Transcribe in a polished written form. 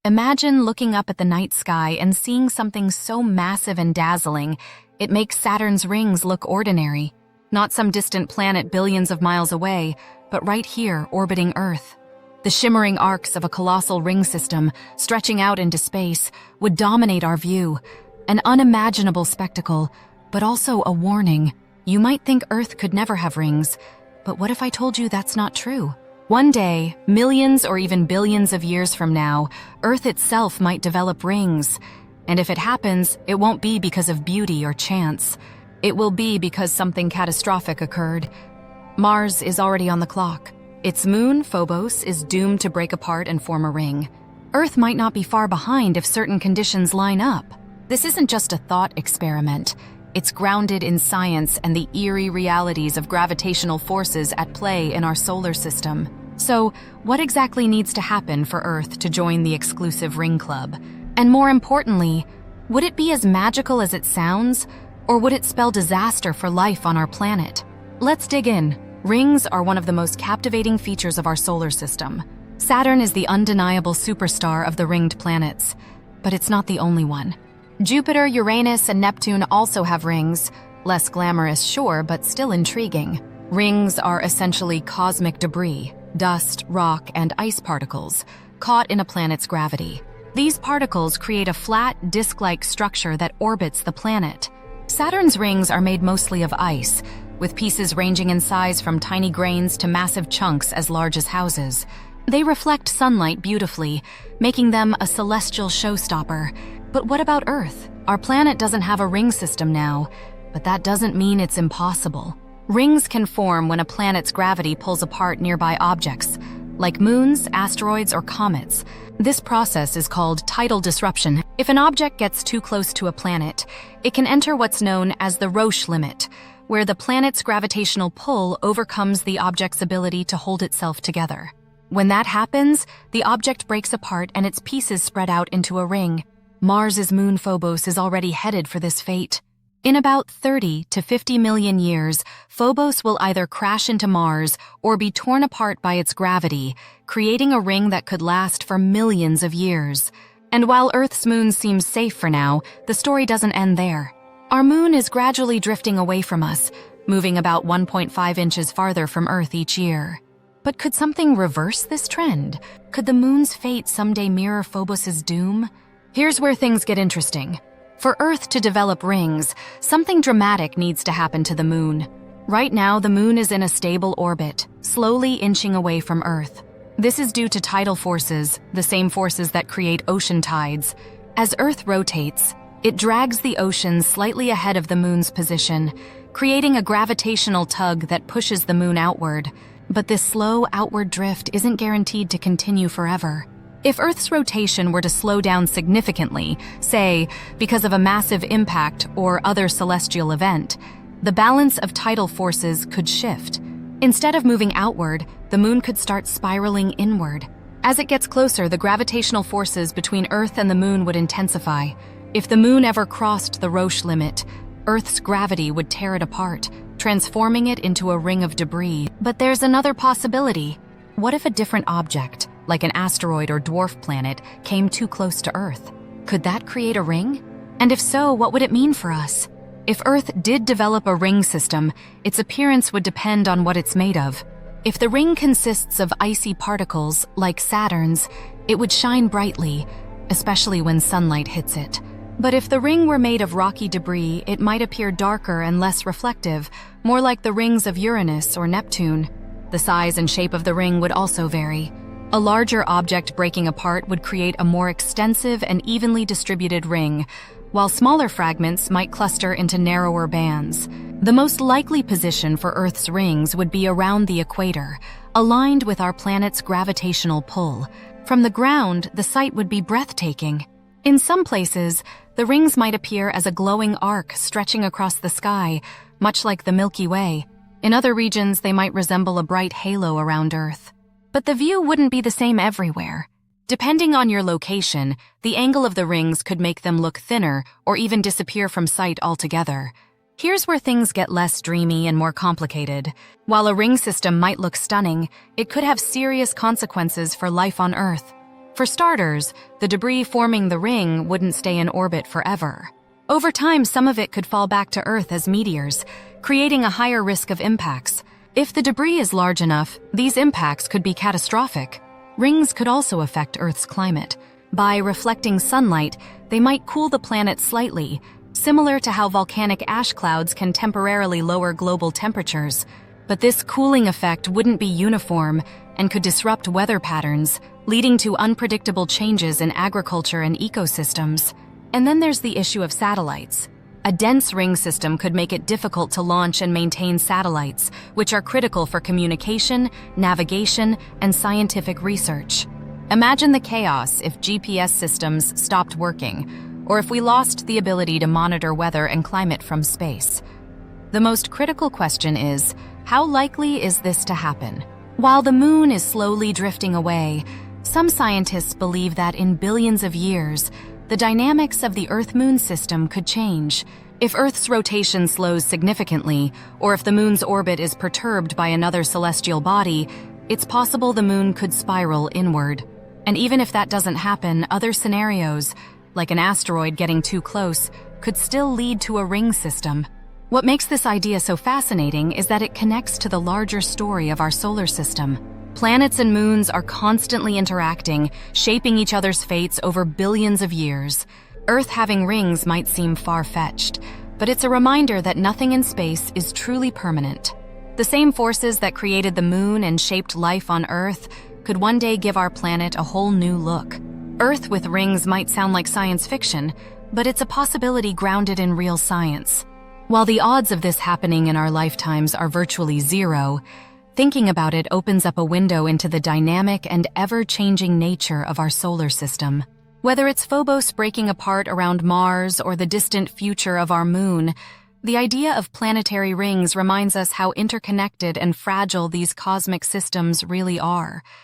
Imagine looking up at the night sky and seeing something so massive and dazzling, it makes Saturn's rings look ordinary. Not some distant planet billions of miles away, but right here, orbiting Earth. The shimmering arcs of a colossal ring system, stretching out into space, would dominate our view. An unimaginable spectacle, but also a warning. You might think Earth could never have rings, but what if I told you that's not true? One day, millions or even billions of years from now, Earth itself might develop rings. And if it happens, it won't be because of beauty or chance. It will be because something catastrophic occurred. Mars is already on the clock. Its moon, Phobos, is doomed to break apart and form a ring. Earth might not be far behind if certain conditions line up. This isn't just a thought experiment. It's grounded in science and the eerie realities of gravitational forces at play in our solar system. So, what exactly needs to happen for Earth to join the exclusive ring club? And more importantly, would it be as magical as it sounds, or would it spell disaster for life on our planet? Let's dig in. Rings are one of the most captivating features of our solar system. Saturn is the undeniable superstar of the ringed planets, but it's not the only one. Jupiter, Uranus, and Neptune also have rings. Less glamorous, sure, but still intriguing. Rings are essentially cosmic debris, dust, rock, and ice particles, caught in a planet's gravity. These particles create a flat, disc-like structure that orbits the planet. Saturn's rings are made mostly of ice, with pieces ranging in size from tiny grains to massive chunks as large as houses. They reflect sunlight beautifully, making them a celestial showstopper. But what about Earth? Our planet doesn't have a ring system now, but that doesn't mean it's impossible. Rings can form when a planet's gravity pulls apart nearby objects, like moons, asteroids, or comets. This process is called tidal disruption. If an object gets too close to a planet, it can enter what's known as the Roche limit, where the planet's gravitational pull overcomes the object's ability to hold itself together. When that happens, the object breaks apart and its pieces spread out into a ring. Mars's moon Phobos is already headed for this fate. In about 30 to 50 million years, Phobos will either crash into Mars or be torn apart by its gravity, creating a ring that could last for millions of years. And while Earth's moon seems safe for now, the story doesn't end there. Our moon is gradually drifting away from us, moving about 1.5 inches farther from Earth each year. But could something reverse this trend? Could the moon's fate someday mirror Phobos's doom? Here's where things get interesting. For Earth to develop rings, something dramatic needs to happen to the moon. Right now, the moon is in a stable orbit, slowly inching away from Earth. This is due to tidal forces, the same forces that create ocean tides. As Earth rotates, it drags the ocean slightly ahead of the moon's position, creating a gravitational tug that pushes the moon outward. But this slow outward drift isn't guaranteed to continue forever. If Earth's rotation were to slow down significantly, say, because of a massive impact or other celestial event, the balance of tidal forces could shift. Instead of moving outward, the moon could start spiraling inward. As it gets closer, the gravitational forces between Earth and the moon would intensify. If the moon ever crossed the Roche limit, Earth's gravity would tear it apart, transforming it into a ring of debris. But there's another possibility. What if a different object, like an asteroid or dwarf planet, came too close to Earth? Could that create a ring? And if so, what would it mean for us? If Earth did develop a ring system, its appearance would depend on what it's made of. If the ring consists of icy particles, like Saturn's, it would shine brightly, especially when sunlight hits it. But if the ring were made of rocky debris, it might appear darker and less reflective, more like the rings of Uranus or Neptune. The size and shape of the ring would also vary. A larger object breaking apart would create a more extensive and evenly distributed ring, while smaller fragments might cluster into narrower bands. The most likely position for Earth's rings would be around the equator, aligned with our planet's gravitational pull. From the ground, the sight would be breathtaking. In some places, the rings might appear as a glowing arc stretching across the sky, much like the Milky Way. In other regions, they might resemble a bright halo around Earth. But the view wouldn't be the same everywhere. Depending on your location, the angle of the rings could make them look thinner or even disappear from sight altogether. Here's where things get less dreamy and more complicated. While a ring system might look stunning, it could have serious consequences for life on Earth. For starters, the debris forming the ring wouldn't stay in orbit forever. Over time, some of it could fall back to Earth as meteors, creating a higher risk of impacts. If the debris is large enough, these impacts could be catastrophic. Rings could also affect Earth's climate. By reflecting sunlight, they might cool the planet slightly, similar to how volcanic ash clouds can temporarily lower global temperatures. But this cooling effect wouldn't be uniform and could disrupt weather patterns, leading to unpredictable changes in agriculture and ecosystems. And then there's the issue of satellites. A dense ring system could make it difficult to launch and maintain satellites, which are critical for communication, navigation, and scientific research. Imagine the chaos if GPS systems stopped working, or if we lost the ability to monitor weather and climate from space. The most critical question is, how likely is this to happen? While the moon is slowly drifting away, some scientists believe that in billions of years, the dynamics of the Earth-Moon system could change. If Earth's rotation slows significantly, or if the moon's orbit is perturbed by another celestial body, it's possible the moon could spiral inward. And even if that doesn't happen, other scenarios, like an asteroid getting too close, could still lead to a ring system. What makes this idea so fascinating is that it connects to the larger story of our solar system. Planets and moons are constantly interacting, shaping each other's fates over billions of years. Earth having rings might seem far-fetched, but it's a reminder that nothing in space is truly permanent. The same forces that created the moon and shaped life on Earth could one day give our planet a whole new look. Earth with rings might sound like science fiction, but it's a possibility grounded in real science. While the odds of this happening in our lifetimes are virtually zero, thinking about it opens up a window into the dynamic and ever-changing nature of our solar system. Whether it's Phobos breaking apart around Mars or the distant future of our moon, the idea of planetary rings reminds us how interconnected and fragile these cosmic systems really are.